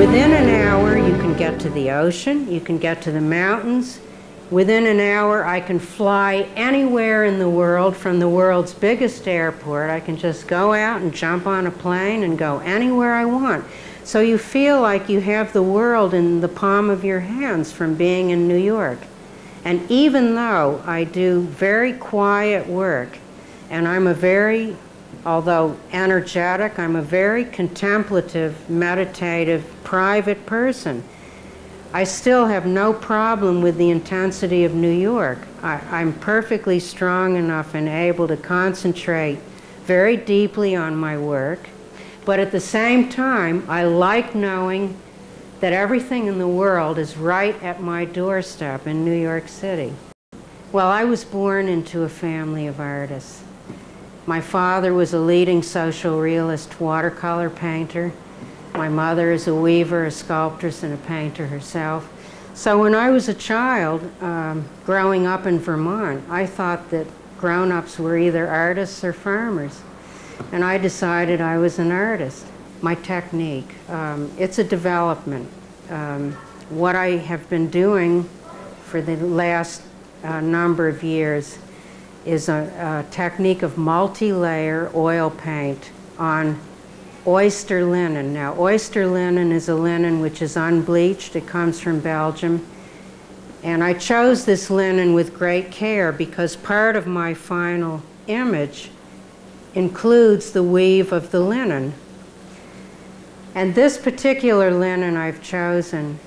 Within an hour, you can get to the ocean, you can get to the mountains. Within an hour, I can fly anywhere in the world from the world's biggest airport. I can just go out and jump on a plane and go anywhere I want. So you feel like you have the world in the palm of your hands from being in New York. And even though I do very quiet work, and I'm a very, although energetic, I'm a very contemplative, meditative, private person, I still have no problem with the intensity of New York. I'm perfectly strong enough and able to concentrate very deeply on my work, but at the same time, I like knowing that everything in the world is right at my doorstep in New York City. Well, I was born into a family of artists. My father was a leading social realist watercolor painter. My mother is a weaver, a sculptress, and a painter herself. So when I was a child, growing up in Vermont, I thought that grown-ups were either artists or farmers. And I decided I was an artist. My technique, it's a development. What I have been doing for the last number of years is a technique of multi-layer oil paint on oyster linen. Now, oyster linen is a linen which is unbleached. It comes from Belgium. And I chose this linen with great care because part of my final image includes the weave of the linen. And this particular linen I've chosen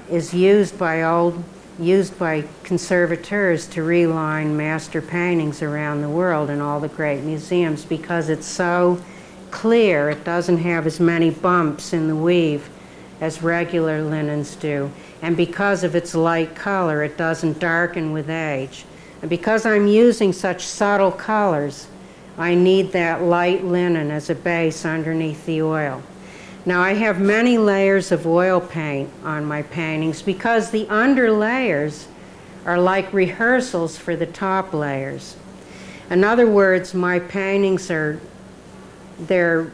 is used by conservators to reline master paintings around the world in all the great museums because it's so clear. It doesn't have as many bumps in the weave as regular linens do. And because of its light color, it doesn't darken with age. And because I'm using such subtle colors, I need that light linen as a base underneath the oil. Now, I have many layers of oil paint on my paintings because the under layers are like rehearsals for the top layers. In other words, my paintings they're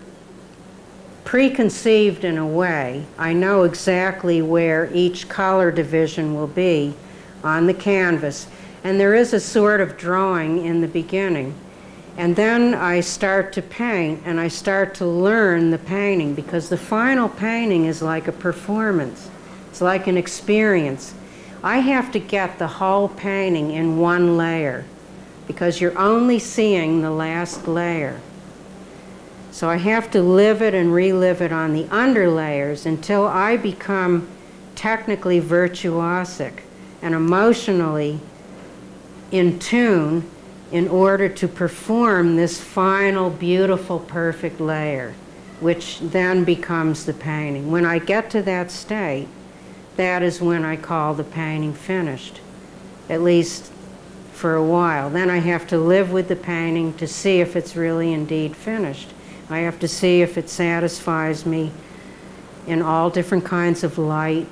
preconceived in a way. I know exactly where each color division will be on the canvas, and there is a sort of drawing in the beginning. And then I start to paint, and I start to learn the painting, because the final painting is like a performance. It's like an experience. I have to get the whole painting in one layer, because you're only seeing the last layer. So I have to live it and relive it on the underlayers until I become technically virtuosic and emotionally in tune in order to perform this final, beautiful, perfect layer, which then becomes the painting. When I get to that state, that is when I call the painting finished, at least for a while. Then I have to live with the painting to see if it's really indeed finished. I have to see if it satisfies me in all different kinds of light,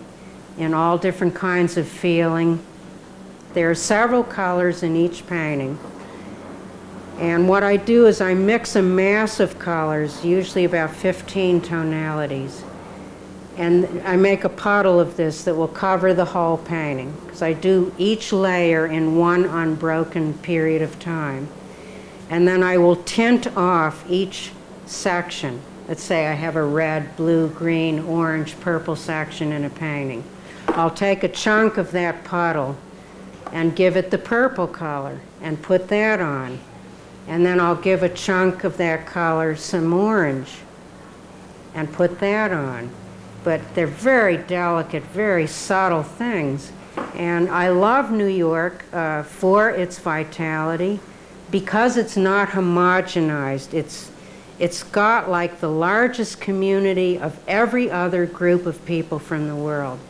in all different kinds of feeling. There are several colors in each painting. And what I do is I mix a mass of colors, usually about 15 tonalities. And I make a puddle of this that will cover the whole painting, because I do each layer in one unbroken period of time. And then I will tint off each section. Let's say I have a red, blue, green, orange, purple section in a painting. I'll take a chunk of that puddle and give it the purple color and put that on. And then I'll give a chunk of that color some orange and put that on. But they're very delicate, very subtle things. And I love New York for its vitality because it's not homogenized. It's got like the largest community of every other group of people from the world.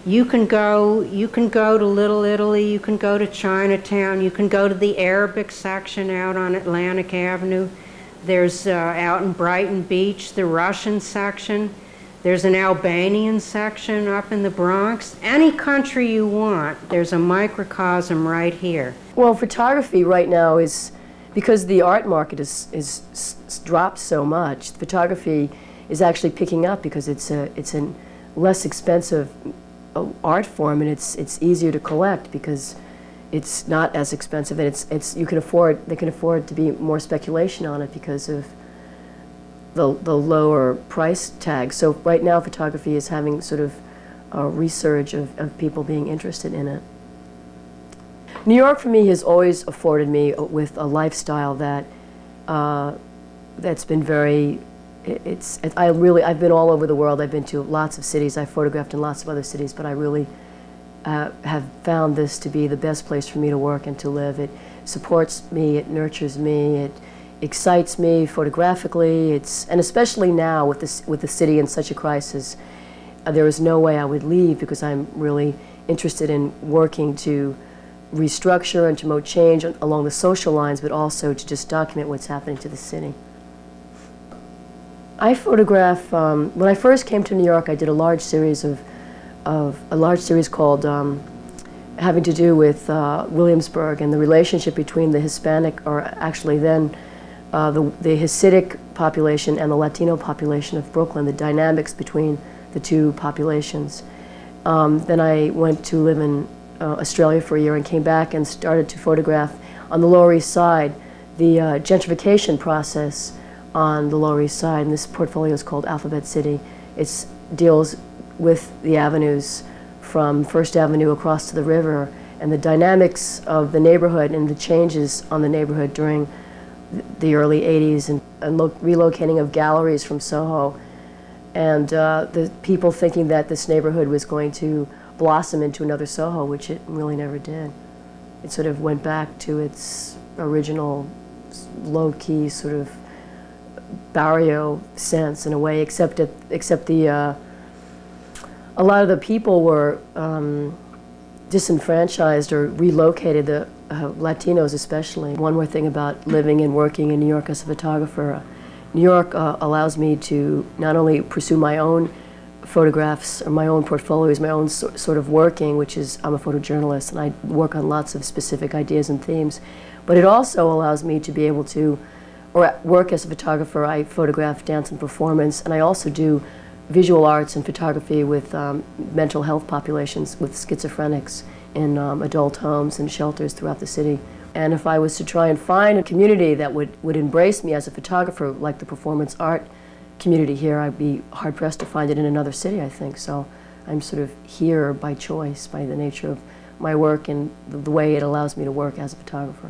You can go to Little Italy, you can go to Chinatown, you can go to the Arabic section out on Atlantic Avenue. There's out in Brighton Beach, the Russian section. There's an Albanian section up in the Bronx. Any country you want, there's a microcosm right here. Well, photography right now is, because the art market is dropped so much, photography is actually picking up because it's an less expensive art form, and it's easier to collect because it's not as expensive, and they can afford to be more speculation on it because of the lower price tag. So right now photography is having sort of a resurge of people being interested in it. New York for me has always afforded me with a lifestyle that that's been very, I've been all over the world. I've been to lots of cities. I've photographed in lots of other cities, but I really have found this to be the best place for me to work and to live. It supports me, it nurtures me, it excites me photographically. And especially now with the city in such a crisis, there is no way I would leave because I'm really interested in working to restructure and to promote change along the social lines, but also to just document what's happening to the city. I photograph, when I first came to New York, I did a large series called having to do with Williamsburg and the relationship between the Hispanic, or actually then the Hasidic population and the Latino population of Brooklyn, the dynamics between the two populations. Then I went to live in Australia for a year and came back and started to photograph on the Lower East Side the gentrification process on the Lower East Side, and this portfolio is called Alphabet City. It deals with the avenues from First Avenue across to the river and the dynamics of the neighborhood and the changes on the neighborhood during the early 80s and relocating of galleries from Soho, and the people thinking that this neighborhood was going to blossom into another Soho, which it really never did. It sort of went back to its original low-key sort of barrio sense in a way, except a lot of the people were disenfranchised or relocated, the Latinos especially. One more thing about living and working in New York as a photographer. New York allows me to not only pursue my own photographs or my own portfolios, my own sort of working, which is, I'm a photojournalist and I work on lots of specific ideas and themes, but it also allows me to be able to, or work as a photographer. I photograph dance and performance, and I also do visual arts and photography with mental health populations, with schizophrenics in adult homes and shelters throughout the city. And if I was to try and find a community that would embrace me as a photographer, like the performance art community here, I'd be hard-pressed to find it in another city, I think. So I'm sort of here by choice, by the nature of my work and the way it allows me to work as a photographer.